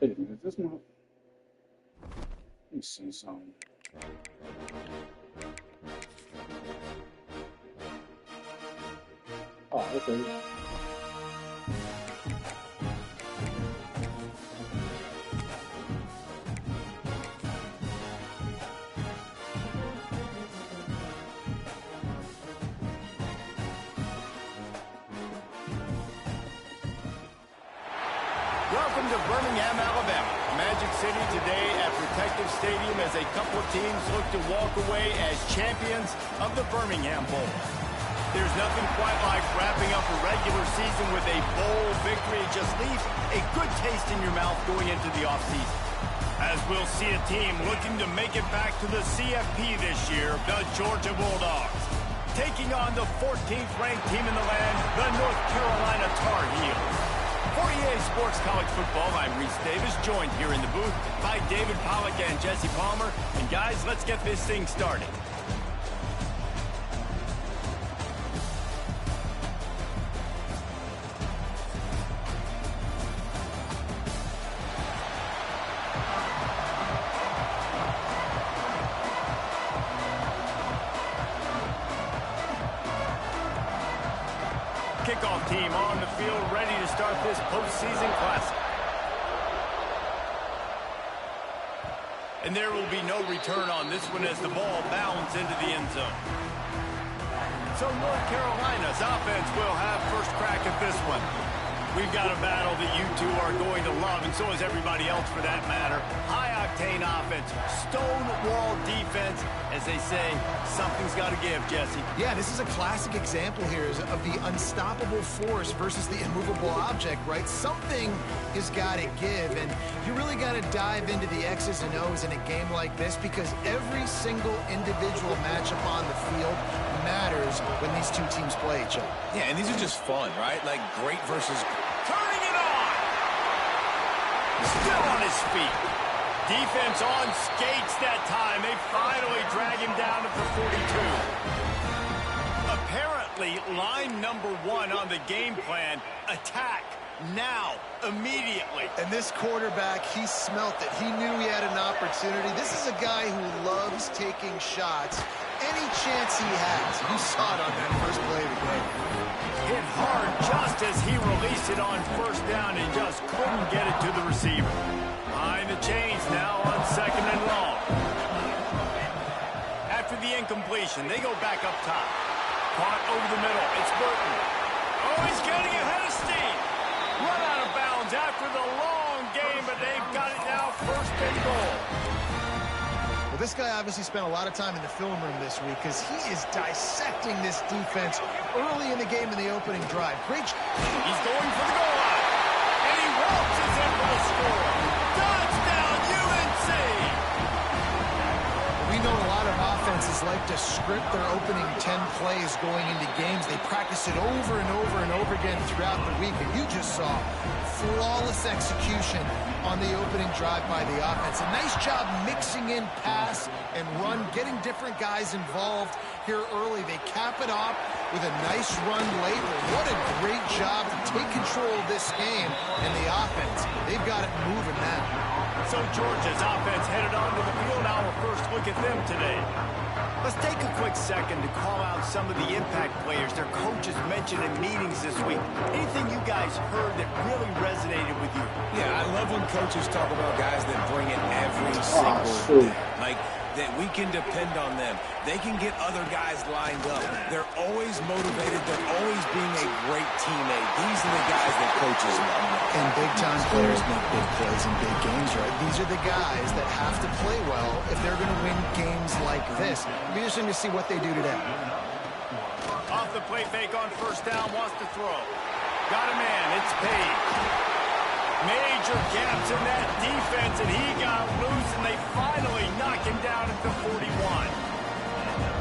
Hey, is this my? Let me see something. Oh, okay. Welcome to Birmingham, Alabama. Magic City today at Protective Stadium as a couple of teams look to walk away as champions of the Birmingham Bowl. There's nothing quite like wrapping up a regular season with a bowl victory. It just leaves a good taste in your mouth going into the offseason. As we'll see a team looking to make it back to the CFP this year, the Georgia Bulldogs. Taking on the 14th ranked team in the land, the North Carolina Tar Heels. For EA Sports College Football, I'm Reese Davis, joined here in the booth by David Pollack and Jesse Palmer. And guys, let's get this thing started. Kickoff team on the field, ready to start this postseason classic. And there will be no return on this one as the ball bounds into the end zone. So North Carolina's offense will have first crack at this one. We've got a battle that you two are going to love, and so is everybody else for that matter. High-octane offense, stone-wall defense. As they say, something's got to give, Jesse. Yeah, this is a classic example here of the unstoppable force versus the immovable object, right? Something has got to give, and you really got to dive into the X's and O's in a game like this because every single individual matchup on the field matters when these two teams play each other. Yeah, and these are just fun, right? Like great versus... Turning it on! Still on his feet. Defense on skates that time. They finally drag him down at the 42. Apparently, line number one on the game plan, attack now, immediately. And this quarterback, he smelt it. He knew he had an opportunity. This is a guy who loves taking shots any chance he has. You saw it on that first play of the game. Hit hard just as he released it on first down and just couldn't get it to the receiver. Behind the chains now on second and long. After the incompletion, they go back up top. Caught over the middle. It's Burton. Oh, he's getting ahead of steam. Run out of bounds after the long game, but they've got it now first and goal. Well, this guy obviously spent a lot of time in the film room this week because he is dissecting this defense early in the game in the opening drive. Great. He's going for the goal line. And he waltzes in for the score. Touchdown, UNC! We know a lot of offenses like to script their opening 10 plays going into games. They practice it over and over and over again throughout the week, and you just saw flawless execution on the opening drive by the offense. A nice job mixing in pass and run, getting different guys involved here early. They cap it off with a nice run late. What a great job to take control of this game, and the offense, they've got it moving now. So Georgia's offense headed onto the field. Our first look at them today. Let's take a quick second to call out some of the impact players their coaches mentioned in meetings this week. Anything you guys heard that really resonated with you? Yeah, I love when coaches talk about guys that bring it every single day. Like, that we can depend on them. They can get other guys lined up. They're always motivated. They're always being a great teammate. These are the guys that coaches love. And big-time players make big plays in big games, right? These are the guys that have to play well if they're going to win games like this. It'll be interesting to see what they do today. Off the play fake on first down, wants to throw. Got a man, it's Page. Major gaps in that defense, and he got loose, and they finally knock him down at the 41.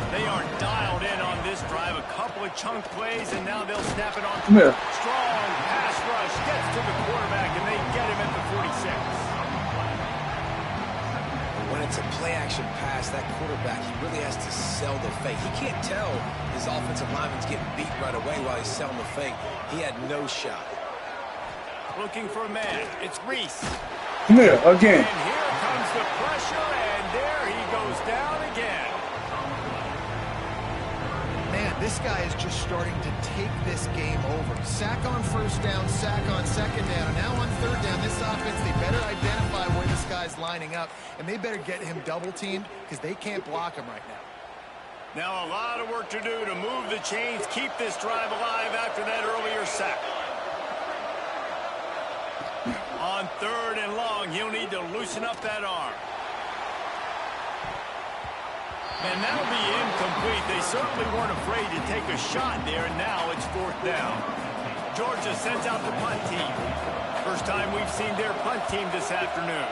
They are dialed in on this drive. A couple of chunk plays, and now they'll snap it on. Strong pass rush gets to the quarterback, and they get him at the 46. When it's a play-action pass, that quarterback, he really has to sell the fake. He can't tell his offensive lineman's getting beat right away while he's selling the fake. He had no shot. Looking for a man. It's Reese. Come here, again. And here comes the pressure, and there he goes down again. Man, this guy is just starting to take this game over. Sack on first down, sack on second down, and now on third down, this offense, they better identify where this guy's lining up, and they better get him double-teamed because they can't block him right now. Now a lot of work to do to move the chains, keep this drive alive after that earlier sack. On third and long, he'll need to loosen up that arm. And that'll be incomplete. They certainly weren't afraid to take a shot there, and now it's fourth down. Georgia sends out the punt team. First time we've seen their punt team this afternoon.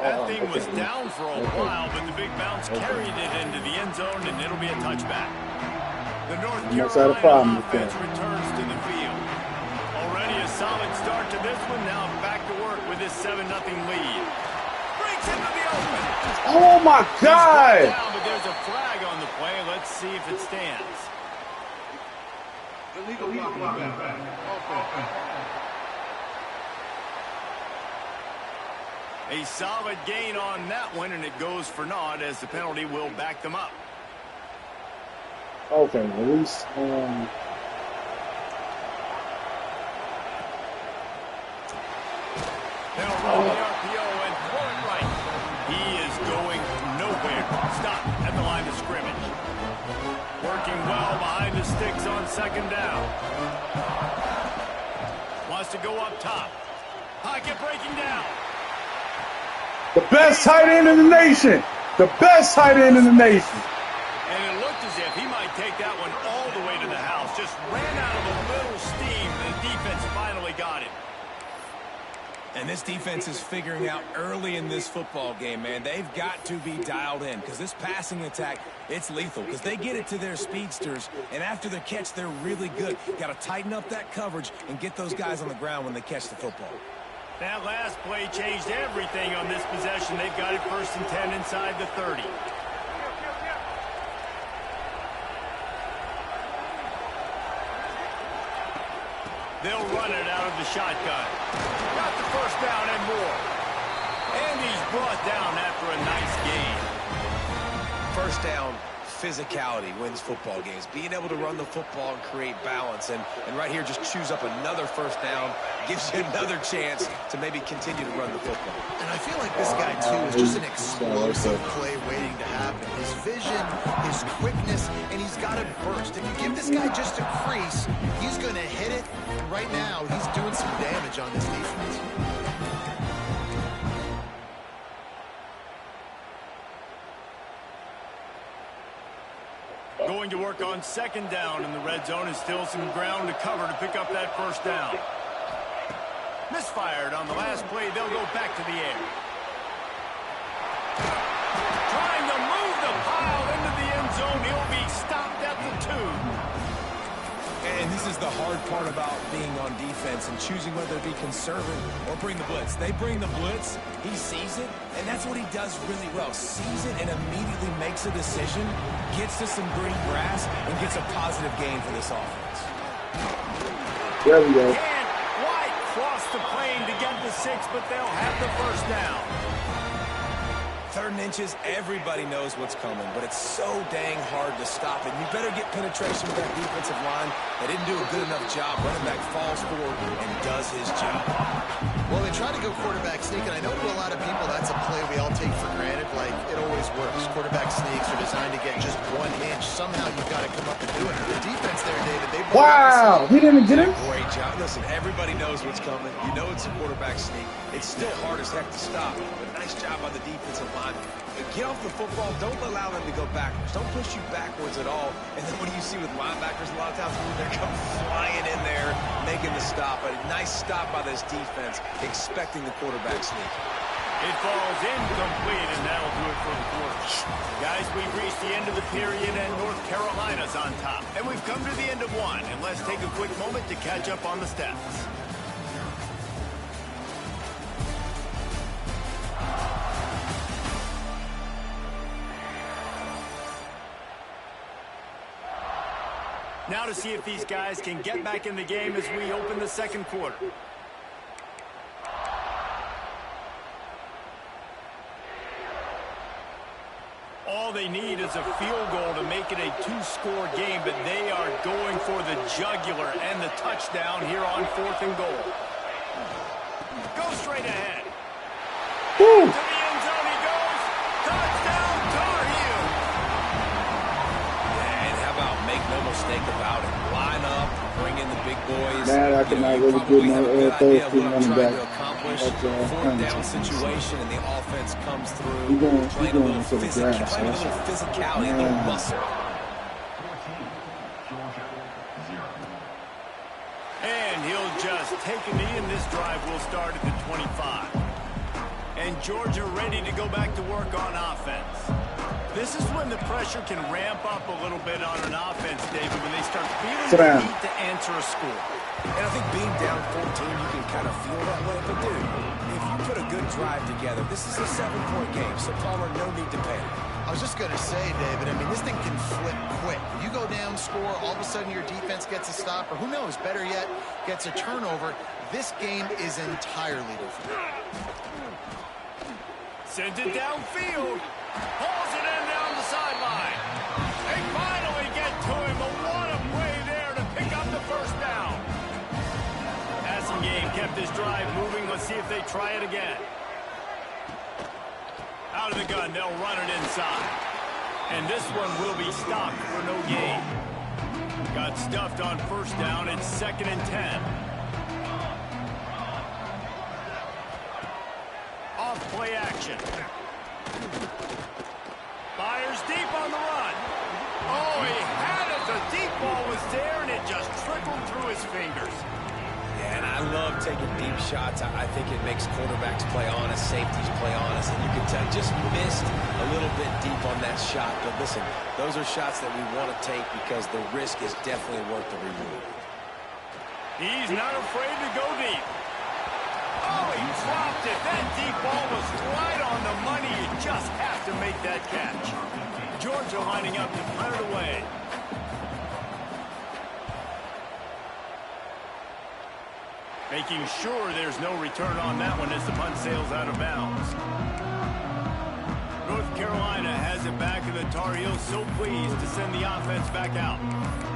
That thing was down for a while, but the big bounce carried it into the end zone, and it'll be a touchback. The North Carolina offense returns to the field. Already a solid start to this one. Now back to work with this 7-0 lead. Breaks into the open. Oh, my God. Down, but there's a flag on the play. Let's see if it stands. Illegal blocking. A solid gain on that one, and it goes for naught as the penalty will back them up. Okay, release. They'll roll the RPO and throw it right. He is going nowhere. Stop at the line of scrimmage. Working well behind the sticks on second down. Wants to go up top. Pocket breaking down. The best tight end in the nation. The best tight end in the nation. And it looked as if he might take that one all the way to the house. Just ran out of a little steam. The defense finally got him. And this defense is figuring out early in this football game, man. They've got to be dialed in because this passing attack, it's lethal because they get it to their speedsters, and after the catch, they're really good. Got to tighten up that coverage and get those guys on the ground when they catch the football. That last play changed everything on this possession. They've got it 1st and 10 inside the 30. They'll run it out of the shotgun. Got the first down and more. And he's brought down after a nice gain. First down, physicality wins football games. Being able to run the football and create balance. And right here, just choose up another first down. Gives you another chance to maybe continue to run the football. And I feel like this guy, too, is just an explosive play waiting to happen. His vision, his quickness, and he's got a burst. If you give this guy just a crease, he's going to hit it. And right now, he's doing some damage on this defense. Going to work on second down in the red zone. Is still some ground to cover to pick up that first down. Misfired on the last play. They'll go back to the air. Trying to move the pile into the end zone. He'll be stopped at the 2. And this is the hard part about being on defense and choosing whether to be conservative or bring the blitz. They bring the blitz, he sees it, and that's what he does really well. Sees it and immediately makes a decision, gets to some green grass, and gets a positive gain for this offense. There we go. Can't quite cross the plane to get the 6, but they'll have the first down. 3rd and inches, everybody knows what's coming, but it's so dang hard to stop it. You better get penetration with that defensive line. They didn't do a good enough job. Running back falls forward and does his job. Well, they try to go quarterback sneak, and I know to a lot of people that's a play we all take for granted, like it always works. Quarterback sneaks are designed to get just 1 inch. Somehow you've got to come up and do it. The defense there, David, they wow, he didn't get him? Great job. Listen, everybody knows what's coming. You know it's a quarterback sneak. It's still hard as heck to stop, but nice job by the defensive line. Get off the football. Don't allow them to go backwards. Don't push you backwards at all. And then what do you see with linebackers a lot of times? They're coming flying in there, making the stop. A nice stop by this defense, expecting the quarterback sneak. It falls incomplete, and that'll do it for the quarter. Guys, we've reached the end of the period, and North Carolina's on top. And we've come to the end of one, and let's take a quick moment to catch up on the stats. Now to see if these guys can get back in the game as we open the second quarter. All they need is a field goal to make it a two-score game, but they are going for the jugular and the touchdown here on 4th and goal. Go straight ahead. Woo! To the end zone he goes. Touchdown, Tar Heels. And how about make no mistake about it? Line up, bring in the big boys. Man, I could not really probably good have a good third idea of team what I'm running trying back. to accomplish. That's, Fourth down situation, and the offense comes through. He going playing a little for the grass. playing a little physicality, a little muscle. And he'll just take a knee, and this drive will start at the 25. And Georgia ready to go back to work on offense. This is when the pressure can ramp up a little bit on an offense, David, when they start feeling the need to answer a score. And I think being down 14, you can kind of feel that way. But, dude, if you put a good drive together, this is a 7-point game, so Palmer, no need to panic. I was just going to say, David, I mean, this thing can flip quick. You go down, score, all of a sudden your defense gets a stop, or who knows, better yet, gets a turnover. This game is entirely different. Sends it downfield. Hauls it in down the sideline. They finally get to him, but what a play there to pick up the first down. Passing game kept this drive moving. Let's see if they try it again. Out of the gun, they'll run it inside. And this one will be stopped for no gain. Got stuffed on first down. It's 2nd and 10. Off play action. Fires deep on the run. Oh, he had it. The deep ball was there, and it just trickled through his fingers. Yeah, and I love taking deep shots. I think it makes quarterbacks play honest, safeties play honest, and you can tell just missed a little bit deep on that shot. But listen, those are shots that we want to take because the risk is definitely worth the reward. He's not afraid to go deep. Oh, he dropped it. That deep ball was right on the money. You just have to make that catch. Georgia lining up to punt it away. Making sure there's no return on that one as the punt sails out of bounds. North Carolina has it back, and the Tar Heels so pleased to send the offense back out.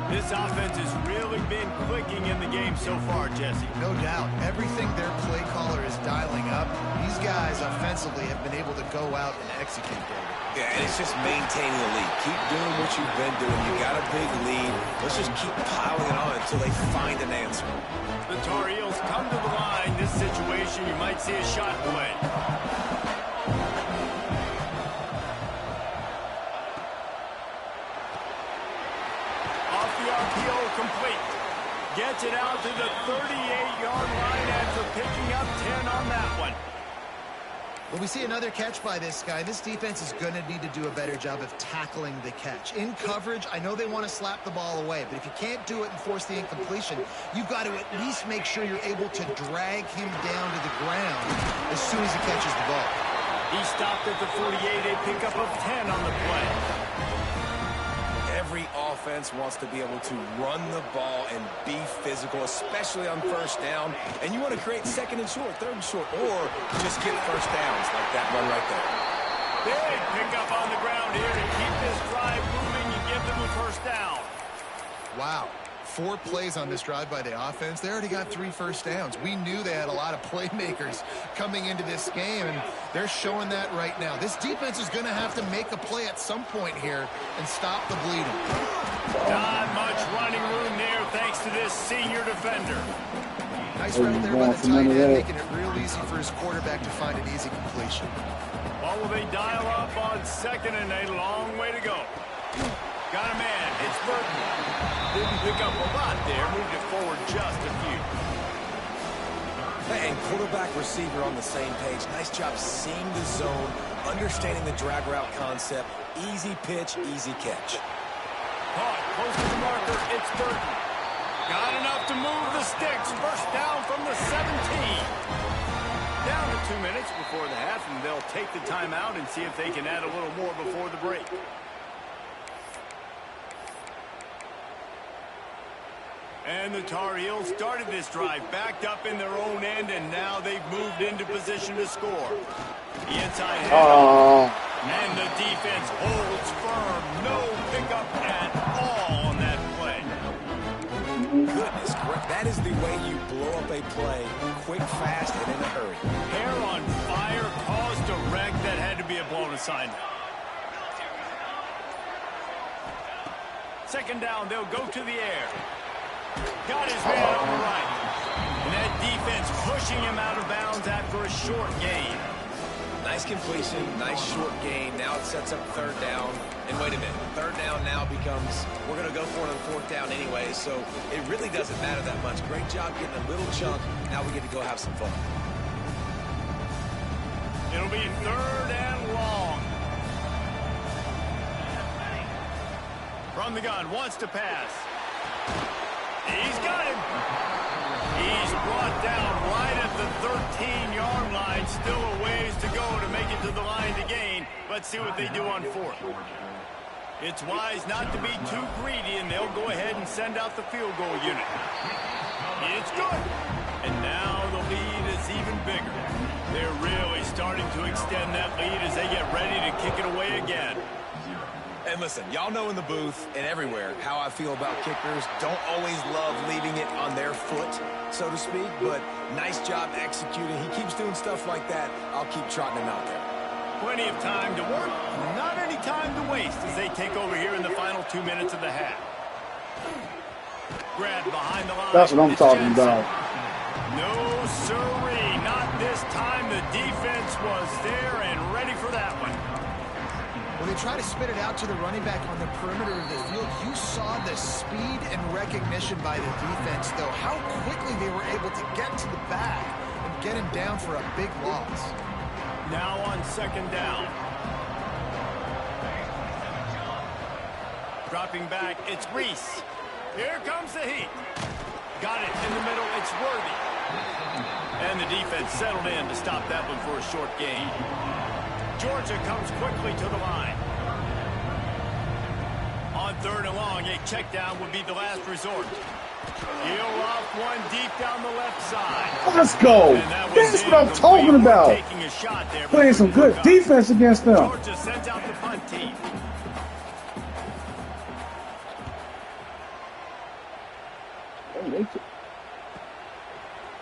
This offense has really been clicking in the game so far, Jesse. No doubt. Everything their play caller is dialing up, these guys offensively have been able to go out and execute, David. Yeah, and it's just maintaining the lead. Keep doing what you've been doing. You got a big lead. Let's just keep piling it on until they find an answer. The Tar Heels come to the line. This situation, you might see a shot play. Off the RPO, complete. Gets it out to the 38-yard line after picking up 10 on that one. When we see another catch by this guy, this defense is going to need to do a better job of tackling the catch. In coverage, I know they want to slap the ball away, but if you can't do it and force the incompletion, you've got to at least make sure you're able to drag him down to the ground as soon as he catches the ball. He stopped at the 48, a pickup of 10 on the play. Every offense wants to be able to run the ball and be physical, especially on first down. And you want to create 2nd and short, 3rd and short, or just get first downs like that run right there. Big pickup on the ground here to keep this drive moving and give them a first down. Wow. 4 plays on this drive by the offense. They already got 3 first downs. We knew they had a lot of playmakers coming into this game, and they're showing that right now. This defense is going to have to make a play at some point here and stop the bleeding. Not much running room there thanks to this senior defender. Nice route there by the tight end, making it real easy for his quarterback to find an easy completion. Well, will they dial up on 2nd and a long way to go? Got a man. It's Burton. Didn't pick up a lot there. Moved it forward just a few. And quarterback receiver on the same page. Nice job seeing the zone, understanding the drag route concept. Easy pitch, easy catch. Caught close to the marker. It's Burton. Got enough to move the sticks. First down from the 17. Down to 2 minutes before the half, and they'll take the timeout and see if they can add a little more before the break. And the Tar Heels started this drive, backed up in their own end, and now they've moved into position to score. The inside handoff, and the defense holds firm. No pickup at all on that play. Goodness, that is the way you blow up a play, quick, fast, and in a hurry. Hair on fire, caused a wreck that had to be a blown assignment. Second down, they'll go to the air. Got his man on the right. And that defense pushing him out of bounds after a short gain. Nice completion, nice short gain. Now it sets up third down. And wait a minute, third down now becomes, we're going to go for it on fourth down anyway, so it really doesn't matter that much. Great job getting a little chunk. Now we get to go have some fun. It'll be third and long. From the gun, wants to pass. He's got him. He's brought down right at the 13-yard line. Still a ways to go to make it to the line to gain. Let's see what they do on fourth. It's wise not to be too greedy, and they'll go ahead and send out the field goal unit. It's good. And now the lead is even bigger. They're really starting to extend that lead as they get ready to kick it away again. And listen, y'all know in the booth and everywhere how I feel about kickers. Don't always love leaving it on their foot, so to speak, but nice job executing. He keeps doing stuff like that. I'll keep trotting him out there. Plenty of time to work, not any time to waste as they take over here in the final 2 minutes of the half. Grab behind the line. That's what I'm talking about. No, sirree, not this time. The defense was there and ready for that one. When they try to spit it out to the running back on the perimeter of the field, you saw the speed and recognition by the defense, though, how quickly they were able to get to the back and get him down for a big loss. Now on second down. Dropping back, it's Reese. Here comes the heat. Got it in the middle, it's Worthy. And the defense settled in to stop that one for a short gain. Georgia comes quickly to the line. On third and long, a check down would be the last resort. He'll off one deep down the left side. Let's go. That's what I'm talking about. Taking a shot there, playing some good defense against them. Georgia sends out the punt team.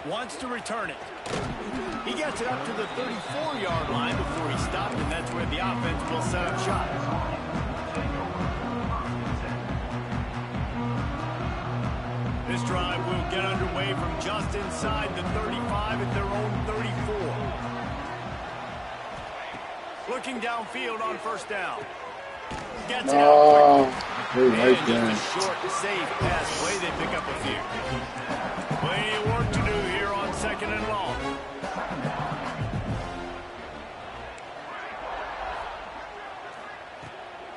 Wants to return it. He gets it up to the 34-yard line before he stopped, and that's where the offense will set up shop. This drive will get underway from just inside the 35 at their own 34. Looking downfield on first down. Gets it out quickly. And just a short, safe pass play. They pick up a few. Plenty of work to do here on second and long.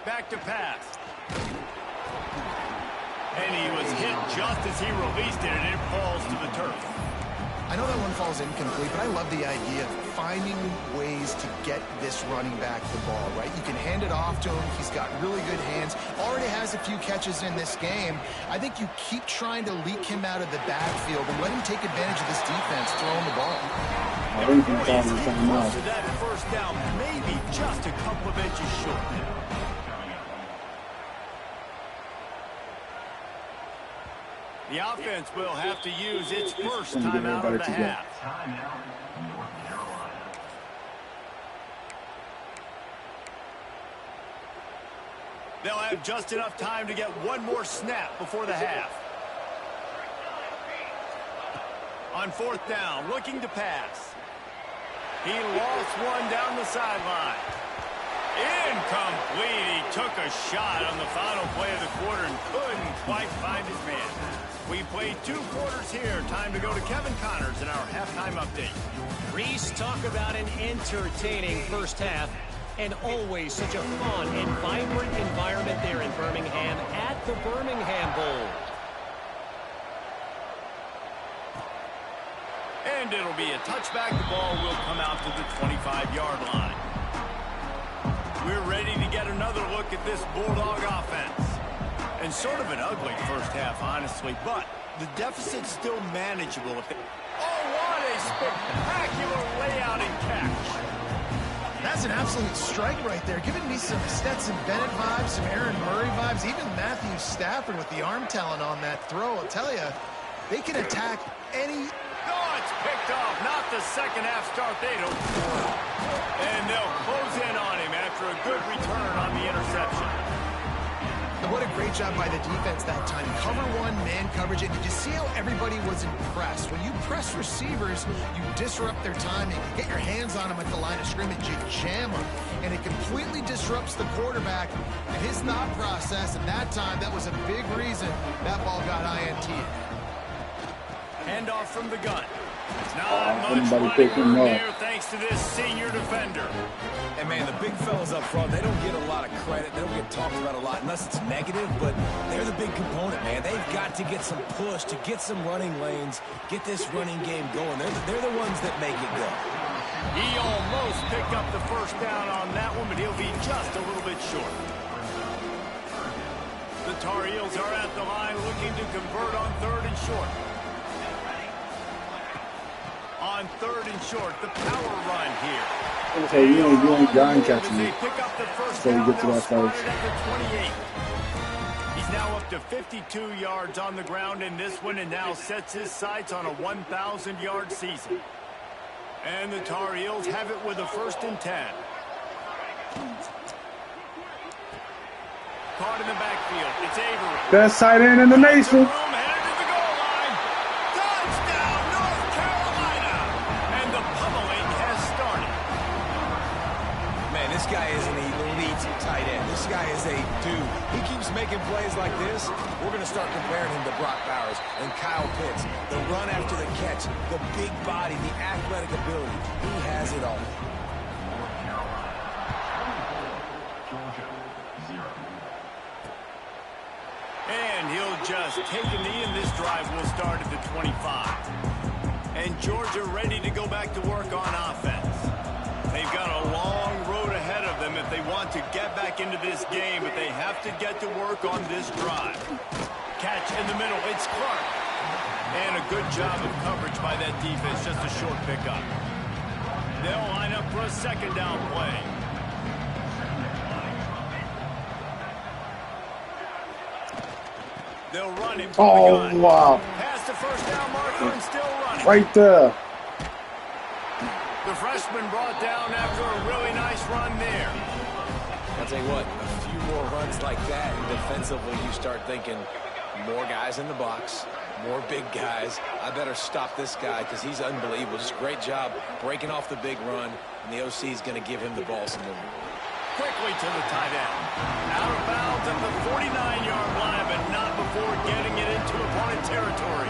Back to pass. And he was hit just as he released it, and it falls to the turf. I know that one falls incomplete, but I love the idea of finding ways to get this running back the ball, right? You can hand it off to him. He's got really good hands. Already has a few catches in this game. I think you keep trying to leak him out of the backfield and let him take advantage of this defense throwing the ball. I think he's talking something else. To that first down, maybe just a couple of inches short. The offense will have to use its first timeout of the half. They'll have just enough time to get one more snap before the half. On fourth down, looking to pass. He lost one down the sideline. Incomplete. He took a shot on the final play of the quarter and couldn't quite find his man. We played 2 quarters here. Time to go to Kevin Connors in our halftime update. Reese, talk about an entertaining first half. And always such a fun and vibrant environment there in Birmingham at the Birmingham Bowl. And it'll be a touchback. The ball will come out to the 25-yard line. We're ready to get another look at this Bulldog offense. And sort of an ugly first half, honestly, but The deficit's still manageable. Oh, what a spectacular layout and catch. That's an absolute strike right there, giving me some Stetson Bennett vibes, some Aaron Murray vibes, even Matthew Stafford with the arm talent on that throw. I'll tell you, they can attack any... Oh, it's picked off. Not the second half start they'd hoped for. And they'll close in on him after a good return on the interception. And what a great job by the defense that time. Cover one, man coverage. And did you see how everybody was impressed? When you press receivers, you disrupt their timing. You get your hands on them at the line of scrimmage. You jam them. And it completely disrupts the quarterback and his thought process. And that time, that was a big reason that ball got INT'd. Handoff from the gun. Not much running room here thanks to this senior defender. And, man, the big fellas up front, they don't get a lot of credit. They don't get talked about a lot unless it's negative, but they're the big component, man. They've got to get some push, to get some running lanes, get this running game going. They're the ones that make it go. He almost picked up the first down on that one, but he'll be just a little bit short. The Tar Heels are at the line looking to convert on 3rd and short. On 3rd and short, the power run here. Okay, you ain't done catching They it. pick up the first So we down. get to They'll that start first. it at the 28. He's now up to 52 yards on the ground in this one and now sets his sights on a 1,000-yard season. And the Tar Heels have it with a 1st and 10. Caught in the backfield. It's Avery. Best tight end in the nation. Headed to the goal line. Touchdown, North Carolina. And the pummeling has started. Man, this guy is an elite tight end. This guy is a dude. He keeps making plays like this. We're going to start comparing him to Brock Bowers and Kyle Pitts. The run after the catch, the big body, the athletic ability. He has it all. And he'll just take a knee, and this drive will start at the 25. And Georgia ready to go back to work on offense. They've got a long road ahead of them if they want to get back into this game, but they have to get to work on this drive. Catch in the middle, it's Clark. And a good job of coverage by that defense, just a short pickup. They'll line up for a 2nd down play. They'll run him from the gun. Wow. Past the 1st down marker and still running. Right there. The freshman brought down after a really nice run there. I'll tell you what, a few more runs like that, and defensively you start thinking more guys in the box, more big guys. I better stop this guy because he's unbelievable. Just a great job breaking off the big run, and the OC is going to give him the ball some more. Quickly to the tight end. Out of bounds at the 49-yard line, but not before getting it into opponent territory.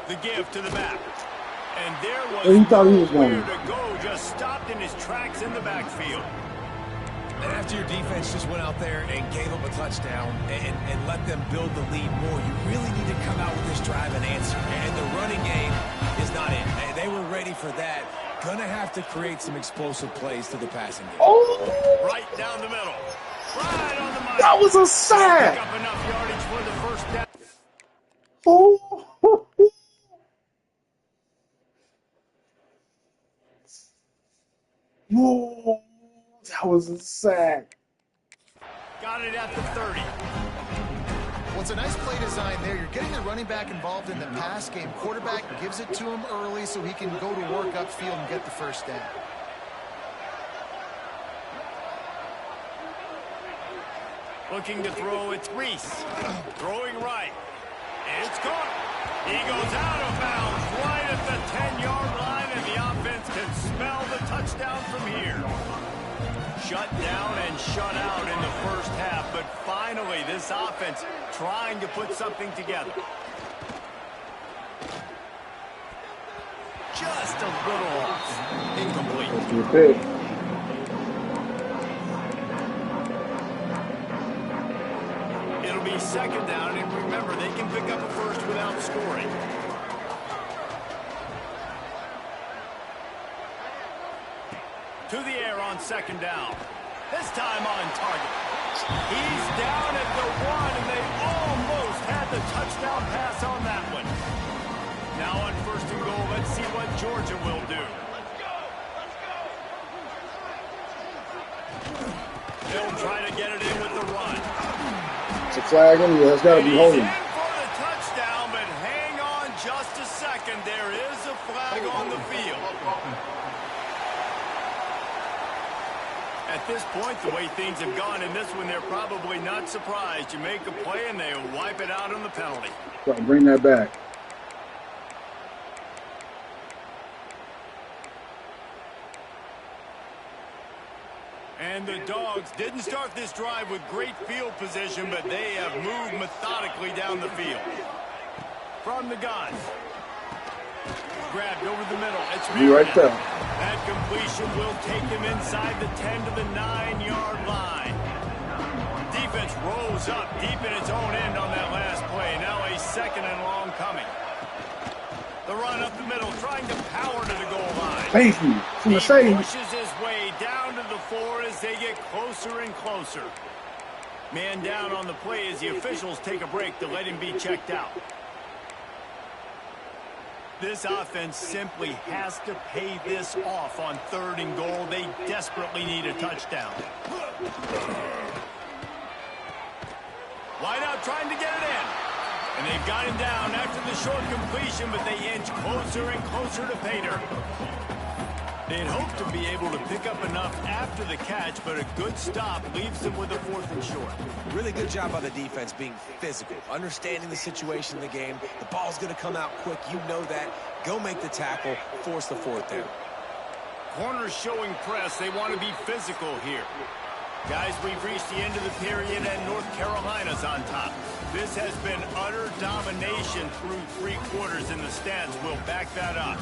The give to the back. And there was He thought he was nowhere going. to go, just stopped in his tracks in the backfield. And after your defense just went out there and gave them a touchdown and let them build the lead more, you really need to come out with this drive and answer. And the running game is not it. And they were ready for that. Gonna have to create some explosive plays to the passing game. Oh, Right down the middle. Right on the money. that was a Pick sack. up enough yardage for the 1st down. Oh. Whoa, that was a sack. Got it at the 30. Well, it's a nice play design there. You're getting the running back involved in the pass game. Quarterback gives it to him early so he can go to work upfield and get the 1st down. Looking to throw, it's Reese. Throwing right. It's caught. He goes out of bounds right at the 10-yard line, and the offense can smell the touchdown from here. Shut down and shut out in the 1st half, but finally this offense trying to put something together. Just a little off. Incomplete. That's your pick. It'll be 2nd down, and remember, they can pick up a 1st without scoring. To the air on 2nd down. This time on target. He's down at the 1, and they almost had the touchdown pass on that one. Now on 1st and goal, let's see what Georgia will do. They'll try to get it in with the run. It's a flag anyway. That's got to be holding. He's in for the touchdown, but hang on just a second. There is a flag on the field. At this point, the way things have gone in this one, they're probably not surprised. You make a play, and they wipe it out on the penalty. Try to bring that back. And the Dogs didn't start this drive with great field position, but they have moved methodically down the field. From the gun. Grabbed over the middle. It's right there. That completion will take him inside the 10 to the 9-yard line. Defense rolls up deep in its own end on that last play. Now a 2nd and long coming. The run up the middle, trying to power to the goal line. Thank you. He pushes his way down to the 4 as they get closer and closer. Man down on the play as the officials take a break to let him be checked out. This offense simply has to pay this off on 3rd and goal. They desperately need a touchdown. Wide out trying to get it in. And they've got him down after the short completion, but they inch closer and closer to pay dirt. They'd hope to be able to pick up enough after the catch, but a good stop leaves them with a 4th and short. Really good job by the defense being physical, understanding the situation in the game. The ball's going to come out quick. You know that. Go make the tackle, force the 4th down. Corners showing press. They want to be physical here. Guys, we've reached the end of the period, and North Carolina's on top. This has been utter domination through 3 quarters, and the stats will back that up.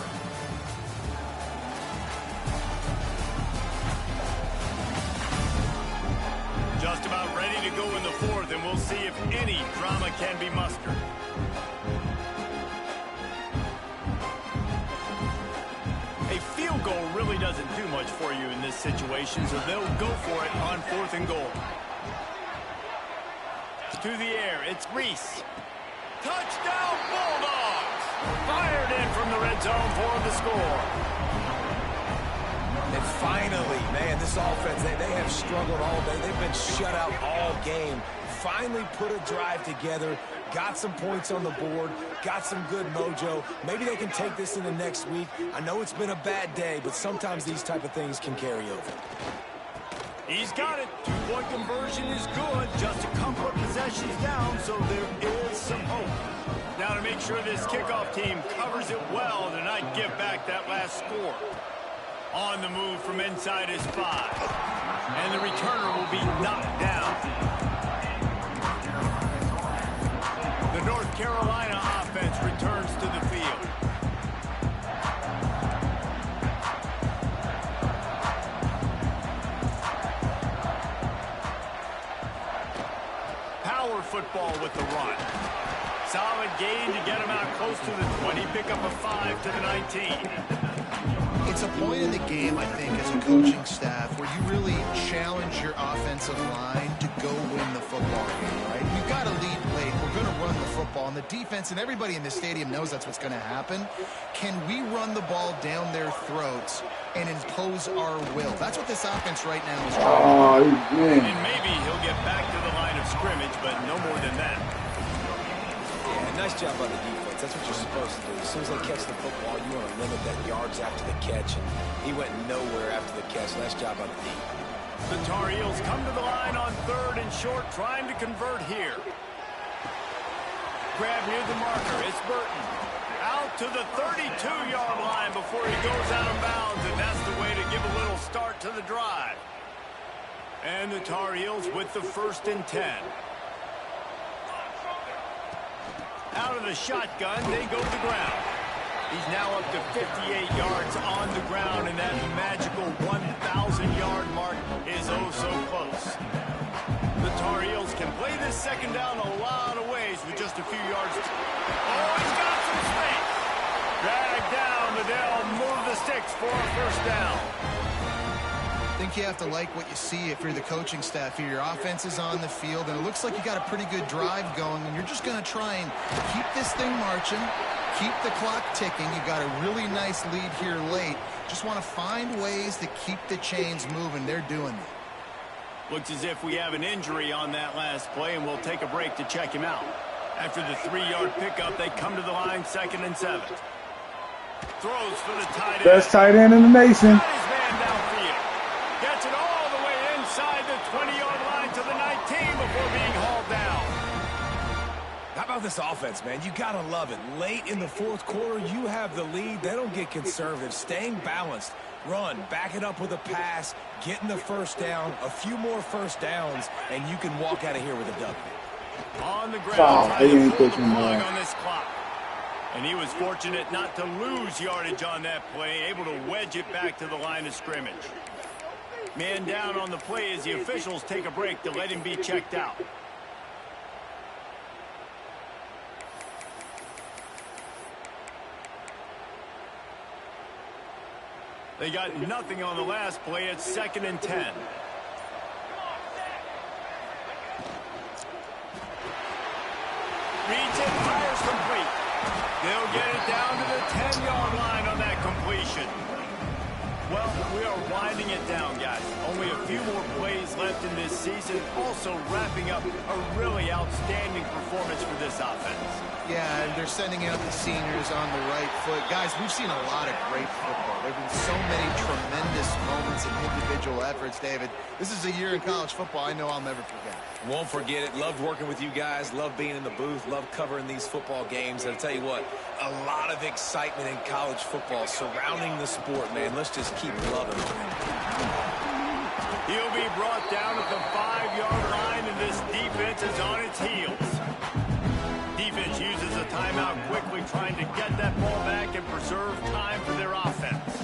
Just about ready to go in the 4th, and we'll see if any drama can be mustered. A field goal really doesn't do much for you in this situation, so they'll go for it on 4th and goal. To the air, it's Reese. Touchdown Bulldogs! Fired in from the red zone for the score. And finally, man, this offense, they have struggled all day. They've been shut out all game. Finally put a drive together, got some points on the board, got some good mojo. Maybe they can take this into next week. I know it's been a bad day, but sometimes these type of things can carry over. He's got it. 2-point conversion is good. Just a couple of possessions down, so there is some hope. Now to make sure this kickoff team covers it well to not give back that last score. On the move from inside his 5. And the returner will be knocked down. The North Carolina offense returns to the field. Power football with the run. Solid gain to get him out close to the 20. Pick up a 5 to the 19. It's a point in the game, I think, as a coaching staff where you really challenge your offensive line to go win the football game, right? We've got to lead late. We're going to run the football. And the defense and everybody in the stadium knows that's what's going to happen. Can we run the ball down their throats and impose our will? That's what this offense right now is trying. Oh, man. And maybe he'll get back to the line of scrimmage, but no more than that. Yeah, nice job by the defense. That's what you're supposed to do. As soon as they catch the football, you want to limit that yards after the catch. And he went nowhere after the catch. Nice job by the defense. The Tar Heels come to the line on 3rd and short, trying to convert here. Grab near the marker. It's Burton. Out to the 32-yard line before he goes out of bounds, and that's the way to give a little start to the drive. And the Tar Heels with the 1st and 10. Out of the shotgun, they go to the ground. He's now up to 58 yards on the ground, and that magical 1,000-yard mark is oh so close. The Tar Heels can play this 2nd down a lot of ways with just a few yards. Oh, he's got some space. Dragged down, but they'll move the sticks for a 1st down. think you have to like what you see if you're the coaching staff here. Your offense is on the field, and it looks like you got a pretty good drive going, and you're just going to try and keep this thing marching, keep the clock ticking. You got a really nice lead here late. Just want to find ways to keep the chains moving. They're doing it. Looks as if we have an injury on that last play, and we'll take a break to check him out. After the 3-yard pickup, they come to the line, 2nd and 7. Throws for the tight end. Best tight end in the nation. Got his man downfield. Gets it all the way inside the 20-yard line to the 19 before being hauled down. How about this offense, man? You got to love it. Late in the 4th quarter, you have the lead. They don't get conservative. Staying balanced. Run, back it up with a pass, getting the first down, a few more first downs, and you can walk out of here with a W. On the ground, Wow, trying he to ain't pull the pushing plug that. on this clock. And he was fortunate not to lose yardage on that play, able to wedge it back to the line of scrimmage. Man down on the play as the officials take a break to let him be checked out. They got nothing on the last play. It's 2nd and 10. Reads it, fires complete. They'll get it down to the 10-yard line on that completion. Well, we are winding it down, guys. Only a few more plays left in this season. Also wrapping up a really outstanding performance for this offense. Yeah, and they're sending out the seniors on the right foot. Guys, we've seen a lot of great football. There have been so many tremendous moments and individual efforts, David. This is a year in college football I know I'll never forget. Won't forget it. Loved working with you guys. Loved being in the booth. Loved covering these football games. And I'll tell you what, a lot of excitement in college football surrounding the sport, man. Let's just keep loving it. He'll be brought down at the 5-yard line, and this defense is on its heels. Defense uses a timeout quickly, trying to get that ball back and preserve time for their offense.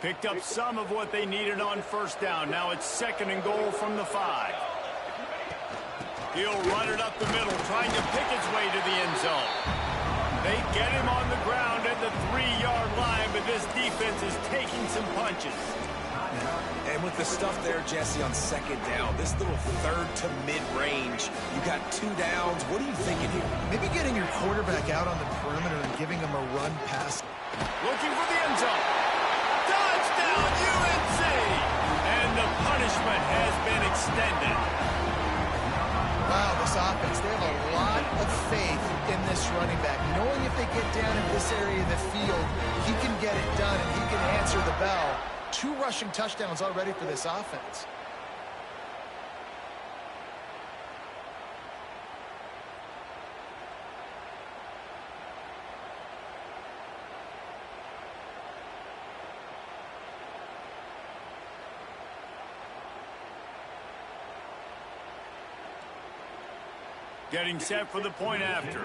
Picked up some of what they needed on first down. Now it's 2nd and goal from the 5. He'll run it up the middle, trying to pick his way to the end zone. They get him on the ground at the 3-yard line, but this defense is taking some punches. And with the stuff there, Jesse, on 2nd down, this little 3rd to mid-range, you got 2 downs. What are you thinking here? Maybe getting your quarterback out on the perimeter and giving him a run pass. Looking for the end zone. Touchdown, UNC! And the punishment has been extended. Wow, this offense, they have a lot of faith in this running back. Knowing if they get down in this area of the field, he can get it done and he can answer the bell. 2 rushing touchdowns already for this offense. Getting set for the point after.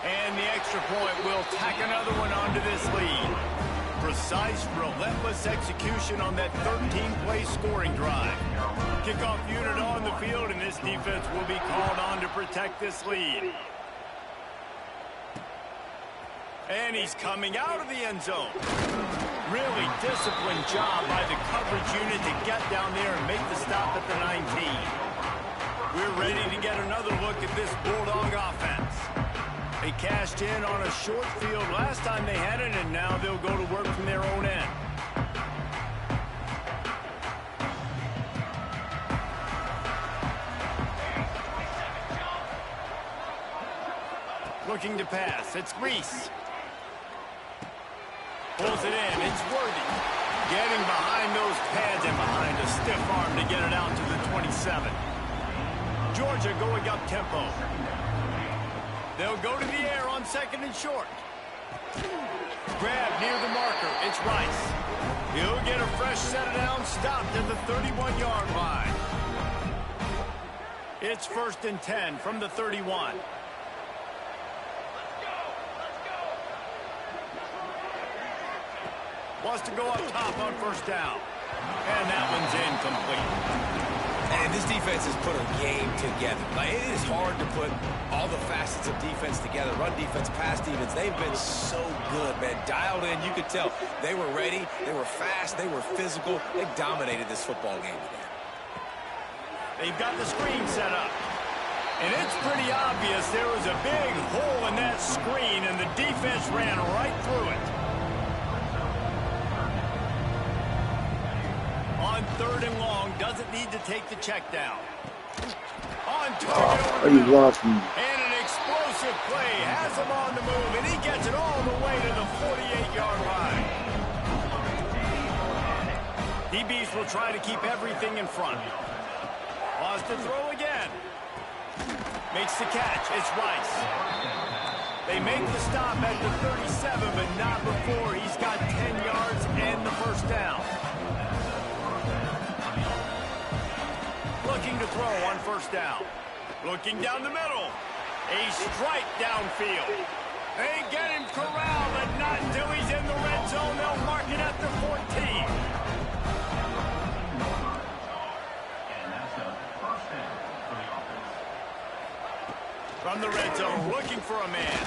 And the extra point will tack another one onto this lead. Precise, relentless execution on that 13-play scoring drive. Kickoff unit on the field, and this defense will be called on to protect this lead. And he's coming out of the end zone. Really disciplined job by the coverage unit to get down there and make the stop at the 19. We're ready to get another look at this Bulldog offense. They cashed in on a short field last time they had it, and now they'll go to work from their own end. Looking to pass. It's Reese. Pulls it in. It's Worthy. Getting behind those pads and behind a stiff arm to get it out to the 27. Georgia going up tempo. They'll go to the air on 2nd and short. Grab near the marker. It's Rice. He'll get a fresh set down, stopped at the 31-yard line. It's 1st and 10 from the 31. Wants to go up top on first down. And that one's incomplete. And this defense has put a game together. Like, it is hard to put all the facets of defense together. Run defense, pass defense. They've been so good, man. Dialed in, you could tell. They were ready. They were fast. They were physical. They dominated this football game today. They've got the screen set up. And it's pretty obvious there was a big hole in that screen, and the defense ran right through it. On 3rd and long, doesn't need to take the check down. On target over the middle. And an explosive play has him on the move, and he gets it all the way to the 48-yard line. DBs will try to keep everything in front. Wants to throw again. Makes the catch. It's Rice. They make the stop at the 37, but not before he's got 10 yards and the first down. Looking to throw on 1st down. Looking down the middle. A strike downfield. They get him corralled, but not until he's in the red zone. They'll mark it at the 14. From the red zone, looking for a man.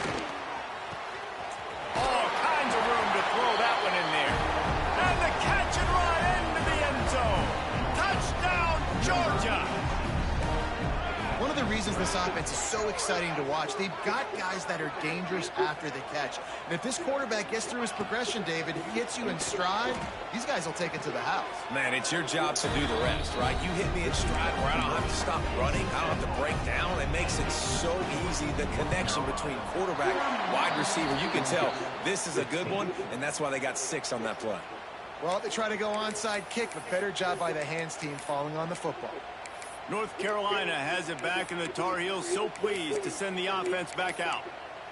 All kinds of room to throw that one in there. And the catch and run into the end zone. Touchdown, Georgia. One of the reasons this offense is so exciting to watch, they've got guys that are dangerous after the catch. And if this quarterback gets through his progression, David, hits you in stride, these guys will take it to the house. Man, it's your job to do the rest, right? You hit me in stride where I don't have to stop running. I don't have to break down. It makes it so easy. The connection between quarterback, wide receiver, you can tell this is a good one, and that's why they got 6 on that play. Well, they try to go onside kick, but better job by the hands team falling on the football. North Carolina has it back, and the Tar Heels so pleased to send the offense back out.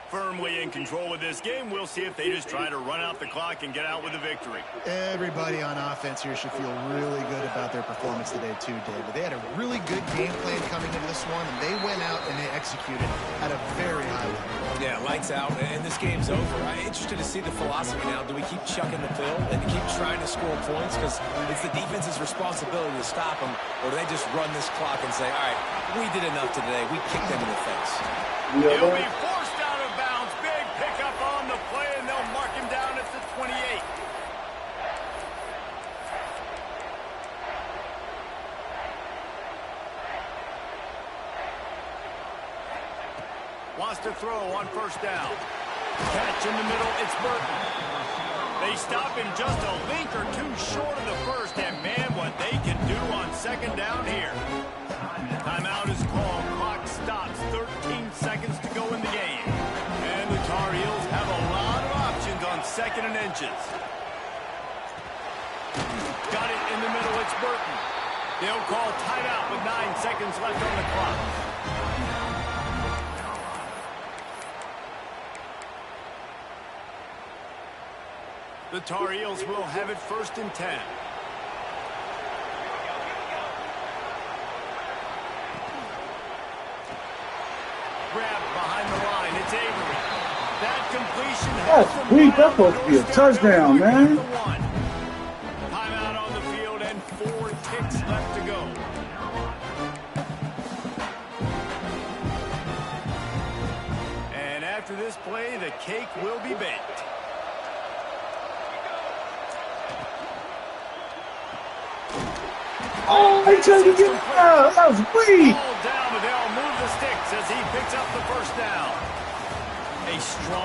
Firmly in control of this game. We'll see if they just try to run out the clock and get out with a victory. Everybody on offense here should feel really good about their performance today too, David. They had a really good game plan coming into this one, and they went out and they executed at a very high level. Yeah, lights out, and this game's over. I'm interested to see the philosophy now. Do we keep chucking the pill and keep trying to score points? Because it's the defense's responsibility to stop them, or do they just run this clock and say, all right, we did enough today. We kicked them in the face. He'll be forced out of bounds. Big pickup on the play, and they'll mark him down at the 28. Wants to throw on 1st down. Catch in the middle, it's Burton. They stop him just a link or 2 short of the first, and man, what they can do on 2nd down here. Timeout is called. Clock stops. 13 seconds to go in the game. And the Tar Heels have a lot of options on 2nd and inches. Got it in the middle. It's Burton. They'll call timeout with 9 seconds left on the clock. The Tar Heels will have it 1st and 10. Grabbed behind the line. It's Avery. That completion has weak. That's supposed to be a touchdown, man. Timeout on the field and 4 ticks left to go. And after this play, the cake will be baked. Oh, he tried to get out. That was weak. Ball down, but they'll move the sticks as he picks up the 1st down. A strong